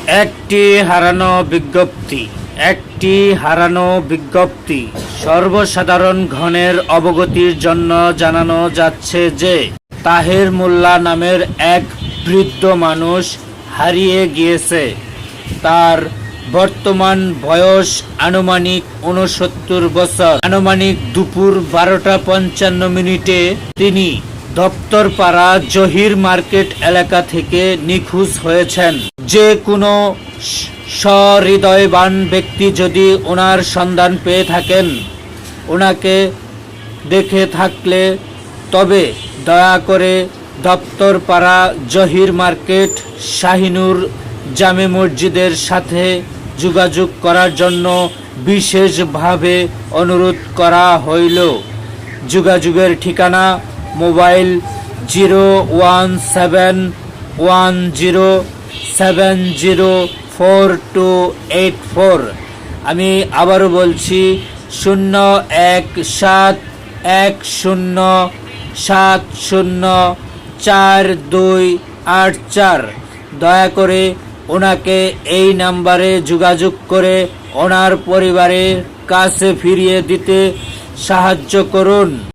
একটি হারানো বিজ্ঞপ্তি সর্বসাধারণ গণের অবগতির জন্য জানানো যাচ্ছে যে তাহের মোল্লা নামের এক বৃদ্ধ মানুষ হারিয়ে গিয়েছে। তার বর্তমান বয়স আনুমানিক 69 বছর। আনুমানিক দুপুর 12:55 তিনি দপ্তরপাড়া জহির মার্কেট এলাকা থেকে নিখোঁজ হয়েছেন। যে কোনো সহৃদয়বান ব্যক্তি যদি ওনার সন্ধান পেয়ে থাকেন, ওনাকে দেখে থাকলে তবে দয়া করে দপ্তরপাড়া জহির মার্কেট শাহিনুর জামে মসজিদের সাথে যোগাযোগ করার জন্য বিশেষভাবে অনুরোধ করা হইল। যোগাযোগের ঠিকানা মোবাইল 01710704284। আমি আবারও বলছি 01707044284। দয়া করে ওনাকে এই নাম্বারে যোগাযোগ করে ওনার পরিবারের কাছে ফিরিয়ে দিতে সাহায্য করুন।